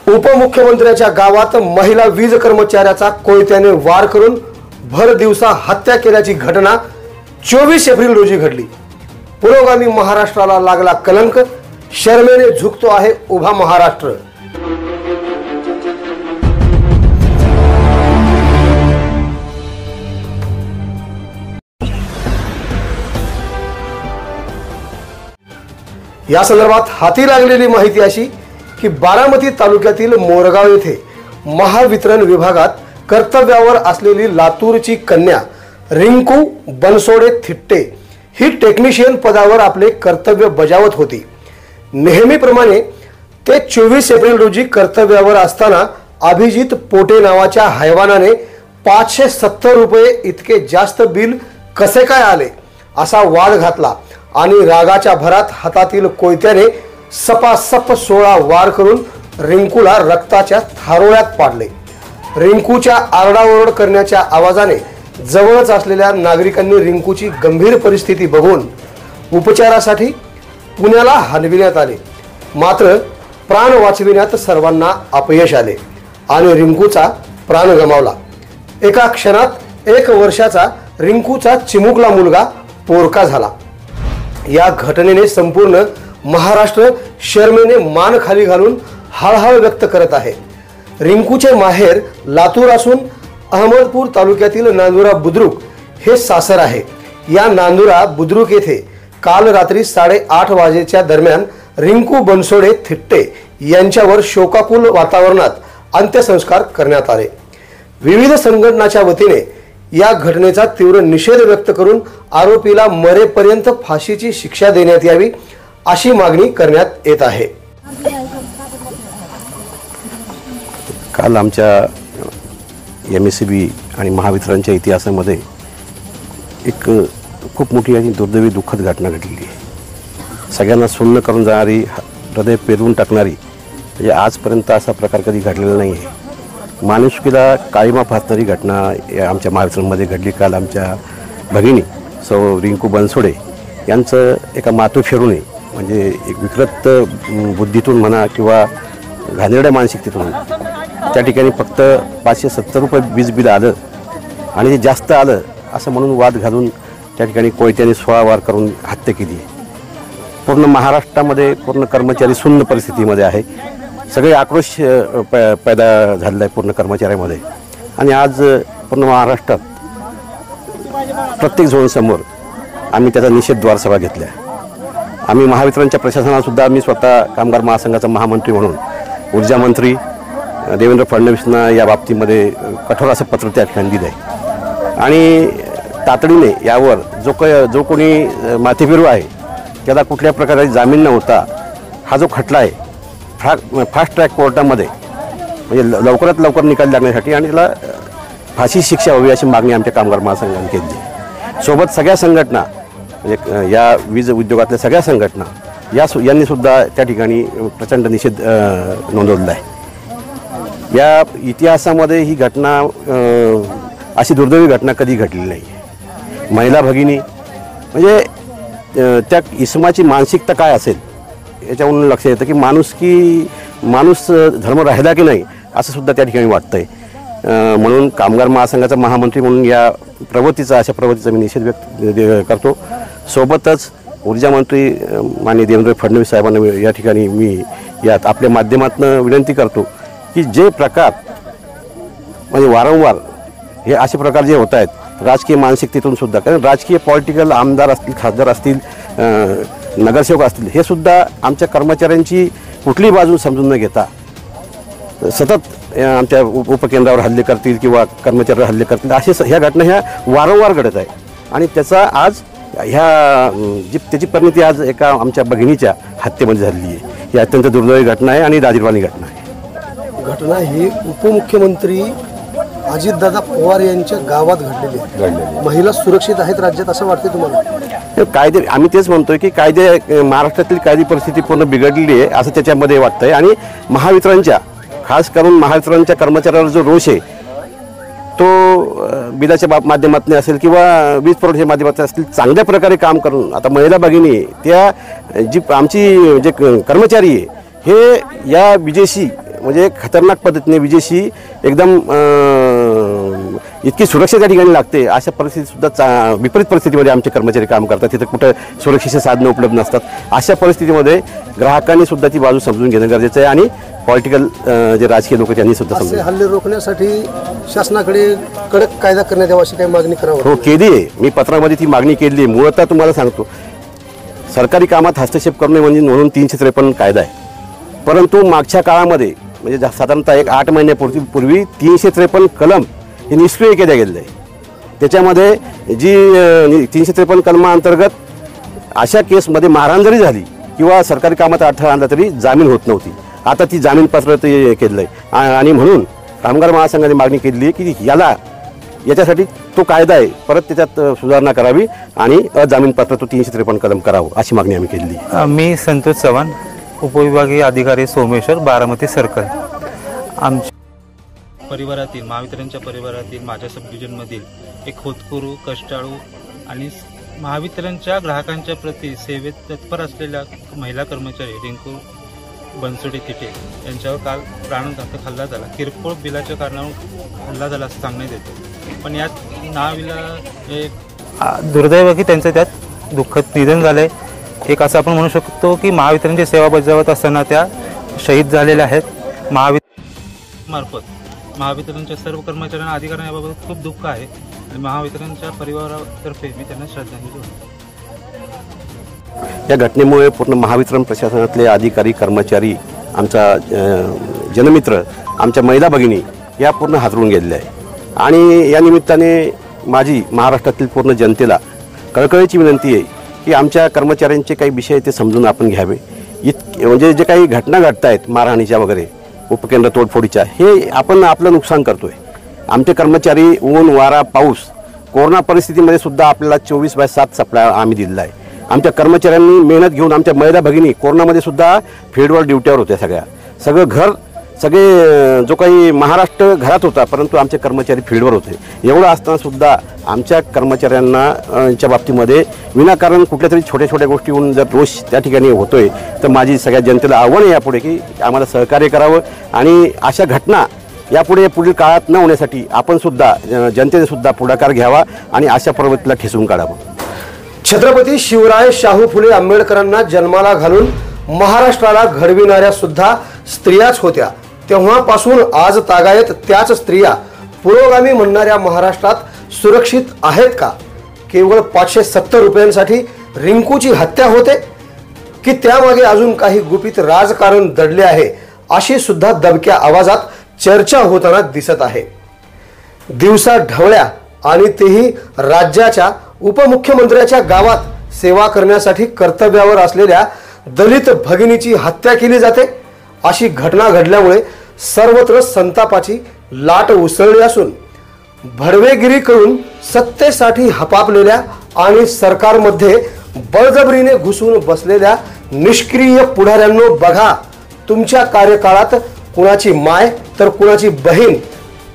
उपमुख्यमंत्र्याच्या गावात महिला वीज कर्मचाऱ्याचा कोयत्याने वार करून भर दिवसा हत्या केल्याची घटना 24 एप्रिल रोजी घडली। पुरोगामी महाराष्ट्राला लागला कलंक, शर्मेने झुकतो आहे उभा महाराष्ट्र। या संदर्भात हाती लागलेली माहिती अशी की बारामती तालुक्यातील मोरगाव येथे महावितरण विभागात कर्तव्यावर असलेली लातूरची कन्या रिंकू बनसोडे थिट्टे ही टेक्निशियन पदावर आपले कर्तव्य बजावत होती। नेहमीप्रमाणे ते 24 एप्रिल रोजी कर्तव्यावर असताना अभिजित पोटे नावाच्या हैवानाने 570 रुपये इतके जास्त बिल कसे काय आले असा वाद घातला आणि रागाच्या भरात हातातील कोयत्याने सपासप 16 वार करून रिंकूला रक्ताच्या थारोळ्यात पाडले। रिंकूच्या आरडाओरड करण्याच्या आवाजाने जवळच असलेल्या नागरिकांनी रिंकूची गंभीर परिस्थिती बघून उपचारासाठी पुण्याला हलविण्यात आले। मात्र प्राण वाचविण्यात सर्वांना अपयश आले आणि रिंकूचा प्राण गमावला। एका क्षणात 1 वर्षाचा रिंकूचा चिमुकला मुलगा पोरका झाला। या घटनेने संपूर्ण महाराष्ट्र शर्मेने मान खाली घालून हळहळ व्यक्त करत आहे। रिंकूचे माहेर लातूर असून अहमदपूर तालुक्यातील नांदुरा बुद्रुक हे सासर आहे। या नांदुरा बुद्रुक येथे काल रात्री 8:30 वाजेच्या दरम्यान रिंकू बनसोडे थिट्टे यांच्यावर शोकाकुल वातावरणात अंत्यसंस्कार करण्यात आले। विविध संघटनांच्या वतीने या घटनेचा तीव्र निषेध व्यक्त करून आरोपीला मरेपर्यंत फाशीची शिक्षा देण्यात यावी अशी मागणी करण्यात येत आहे। काल आमच्या एमएससीबी आणि महावितरणच्या इतिहासामध्ये एक खूप मोठी आणि दुर्दैवी दुःखद घटना घडलेली आहे। सगळ्यांना सुन्न करून जाणारी, हृदय पेरून टाकणारी, म्हणजे आजपर्यंत असा प्रकार कधी घडलेला नाही आहे। माणुसकीला काळीमा फासणारी घटना आमच्या महावितरणमध्ये घडली। काल आमच्या भगिनी सौ रिंकू बनसोडे यांचं एका मातोश्रीने, म्हणजे एक विकृत बुद्धीतून म्हणा किंवा घाणेरड्या मानसिकतेतून त्या ठिकाणी फक्त 570 रुपये वीज बिल आलं आणि ते जास्त आलं असं म्हणून वाद घालून त्या ठिकाणी कोयत्याने 16 वार करून हत्या केली। पूर्ण महाराष्ट्रामध्ये पूर्ण कर्मचारी शून्य परिस्थितीमध्ये आहे। सगळे आक्रोश पैदा झालेला आहे पूर्ण कर्मचाऱ्यामध्ये आणि आज पूर्ण महाराष्ट्रात प्रत्येक झोनसमोर आम्ही त्याचा निषेध द्वारसभा घेतल्या। आम्ही महावितरणच्या प्रशासनासुद्धा, मी स्वतः कामगार महासंघाचा महामंत्री म्हणून ऊर्जा मंत्री देवेंद्र फडणवीसांना या बाबतीमध्ये कठोर असं पत्र त्या ठिकाणी दिलं आहे आणि तातडीने यावर जो कोणी माथेफिरू आहे त्याला कुठल्या प्रकारे जामीन न होता हा जो खटला आहे फास्ट ट्रॅक कोर्टामध्ये म्हणजे लवकरात लवकर निकाल लागण्यासाठी आणि त्याला फाशी शिक्षा व्हावी अशी मागणी आमच्या कामगार महासंघाने केली। सोबत सगळ्या संघटना, म्हणजे या वीज उद्योगातल्या सगळ्या संघटना यांनी सुद्धा त्या ठिकाणी प्रचंड निषेध नोंदवलेला आहे। या इतिहासामध्ये ही घटना, अशी दुर्दैवी घटना कधी घडलेली नाही आहे। महिला भगिनी, म्हणजे त्या इसमाची मानसिकता काय असेल याच्यावरून लक्षात येतं की माणूस धर्म राहिला की नाही असं सुद्धा त्या ठिकाणी वाटतंय। म्हणून कामगार महासंघाचा महामंत्री म्हणून या अशा प्रवृत्तीचा मी निषेध व्यक्त करतो। सोबतच ऊर्जा मंत्री माननीय देवेंद्र फडणवीस साहेबांना या ठिकाणी मी यात आपल्या माध्यमातून विनंती करतो की जे प्रकार म्हणजे वारंवार हे असे प्रकार जे होत आहेत राजकीय मानसिकतेतून सुद्धा, कारण राजकीय पॉलिटिकल आमदार असतील, खासदार असतील, नगरसेवक असतील, हे सुद्धा आमच्या कर्मचाऱ्यांची कुठलीही बाजू समजून न घेता सतत आमच्या उपकेंद्रावर हल्ले करतील किंवा कर्मचाऱ्यावर हल्ले करतील, ह्या घटना ह्या वारंवार घडत आहे आणि त्याचा आज त्याची परिणती आज एका आमच्या भगिनीच्या हत्येमध्ये झालेली आहे। ही अत्यंत दुर्दैवी घटना आहे आणि लाजिरवाणी घटना आहे। घटना ही उपमुख्यमंत्री अजितदादा पवार यांच्या गावात घडलेली आहे। महिला सुरक्षित आहेत राज्यात असं वाटते तुम्हाला? कायदे, आम्ही तेच म्हणतोय की महाराष्ट्रातील कायदी परिस्थिती पूर्ण बिघडलेली आहे असं त्याच्यामध्ये वाटतंय आणि महावितरणच्या, खास करून महावितरणच्या कर्मचाऱ्यावर जो रोष आहे तो बिलाच्या माध्यमातून असेल किंवा वीज पुरवठ्याच्या माध्यमातून असतील, चांगल्या प्रकारे काम करून आता महिला भगिनी त्या जी आमची जे कर्मचारी आहे हे या विजेशी म्हणजे खतरनाक पद्धतीने विजेशी एकदम इतकी सुरक्षा त्या ठिकाणी लागते, अशा परिस्थितीसुद्धा विपरीत परिस्थितीमध्ये आमचे कर्मचारी काम करतात. तिथे कुठं सुरक्षेची साधनं उपलब्ध नसतात. अशा परिस्थितीमध्ये ग्राहकांनी सुद्धा ती बाजू समजून घेणं गरजेचं आहे आणि पॉलिटिकल जे राजकीय लोक त्यांनी सुद्धा समजून हल्ले रोखण्यासाठी शासनाकडे कडक कायदा करण्यात यावा अशी काही मागणी करावी. हो, केली आहे. मी पत्रामध्ये ती मागणी केली आहे. मुळतः तुम्हाला सांगतो, सरकारी कामात हस्तक्षेप करणे म्हणजे म्हणून 353 कायदा आहे. परंतु मागच्या काळामध्ये म्हणजे साधारणतः 8 महिन्यापूर्वी 353 कलम हे निष्क्रिय केले गेले आहे. त्याच्यामध्ये जी 353 कलमाअंतर्गत अशा केसमध्ये मारहाण जरी झाली किंवा सरकारी कामात अडथळा आणला तरी जामीन होत नव्हती. आता ती जामीनपात्र ते केलं आहे आणि म्हणून कामगार महासंघाने मागणी केलेली आहे की याच्यासाठी तो कायदा आहे परत त्याच्यात सुधारणा करावी आणि अजामीनपात्र तो 353 कलम करावं अशी मागणी आम्ही केलेली आहे. मी संतोष चव्हाण, उपविभागीय अधिकारी सोमेश्वर, बारामती सर्कल. आमच्या परिवारातील महावितरणच्या परिवारातील माझ्या सब डिव्हिजनमधील एक होतकरू, कष्टाळू आणि महावितरणच्या ग्राहकांच्या प्रती सेवेत तत्पर असलेल्या महिला कर्मचारी रिंकू बनसोडे थिटे यांच्यावर काल प्राणघातक हल्ला झाला. किरकोळ बिलाच्या कारणावर हल्ला झाला असं सांगण्यात येतं. पण यात दुर्दैव की त्यांचं त्यात दुःखद निधन झालं आहे. एक असं आपण म्हणू शकतो की महावितरणची सेवा बजावत असताना त्या शहीद झालेल्या आहेत. मार्फत महावितरणच्या सर्व कर्मचाऱ्यांना अधिकाऱ्यांना याबाबत खूप दुःख आहे आणि महावितरणच्या परिवारातर्फे मी त्यांना श्रद्धांजली वाहतो. या घटनेमुळे पूर्ण महावितरण प्रशासनातले अधिकारी, कर्मचारी, आमचा जनमित्र, आमच्या महिला भगिनी या पूर्ण हादरून गेलेल्या आहे. आणि या निमित्ताने माझी महाराष्ट्रातील पूर्ण जनतेला कळकळीची विनंती आहे की आमच्या कर्मचाऱ्यांचे काही विषय ते समजून आपण घ्यावे. म्हणजे जे काही घटना घडत आहेत मारहाणीच्या वगैरे, उपकेंद्र तोडफोडीच्या, हे आपण आपलं नुकसान करतोय. आमचे कर्मचारी ऊन, वारा, पाऊस, कोरोना परिस्थितीमध्ये सुद्धा आपल्याला 24/7 सप्लाय आम्ही दिलेला आहे. आमच्या कर्मचाऱ्यांनी मेहनत घेऊन, आमच्या महिला भगिनी कोरोनामध्ये सुद्धा फील्डवर ड्युट्यावर होत्या. सगळे जो काही महाराष्ट्र घरात होता, परंतु आमचे कर्मचारी फील्डवर होते. एवढं असताना सुद्धा आमच्या कर्मचाऱ्यांना च्या बाबतीमध्ये विनाकारण कुठल्या तरी छोट्या छोट्या गोष्टीहून जर रोष त्या ठिकाणी होतोय, तर माझी सगळ्या जनतेला आव्हान आहे यापुढे की आम्हाला सहकार्य करावं आणि अशा घटना यापुढे पुढील काळात न होण्यासाठी आपण सुद्धा जनतेने सुद्धा पुढाकार घ्यावा आणि अशा प्रवृत्तीला ठेचून काढावं. छत्रपती शिवराय शाहू फुले आंबेडकरांना जन्माला घालून महाराष्ट्राला घडविणाऱ्या सुद्धा स्त्रियाच होत्या. तेव्हापासून आज तागायत त्याच स्त्रिया पुरोगामी म्हणणाऱ्या महाराष्ट्रात सुरक्षित आहेत का? केवळ 570 रुपयांसाठी रिंकूची हत्या होते की त्यामागे अजून काही गुपित राजकारण दडले आहे, अशी सुद्धा दबक्या आवाजात चर्चा होताना दिसत आहे. दिवसा ढवळ्या आणि तेही राज्याच्या उपमुख्यमंत्र्याच्या गावात सेवा करण्यासाठी कर्तव्यावर असलेल्या दलित भगिनीची हत्या केली जाते. अशी घटना घडल्यामुळे सर्वत्र संतापाची लाट उसळली असून भडवेगिरी करून सत्तेसाठी हपापलेल्या आणि सरकारमध्ये बळजबरीने घुसून बसलेल्या निष्क्रिय पुढाऱ्यांनो, बघा तुमच्या कार्यकाळात कुणाची माय तर कुणाची बहीण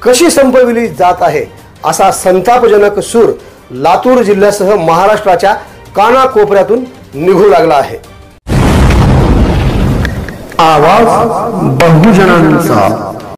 कशी संपविली जात आहे, असा संतापजनक सूर लातूर जिल्ह्यासह महाराष्ट्राच्या कानाकोपऱ्यातून निघू लागला आहे. आवाज बहुजनांचा.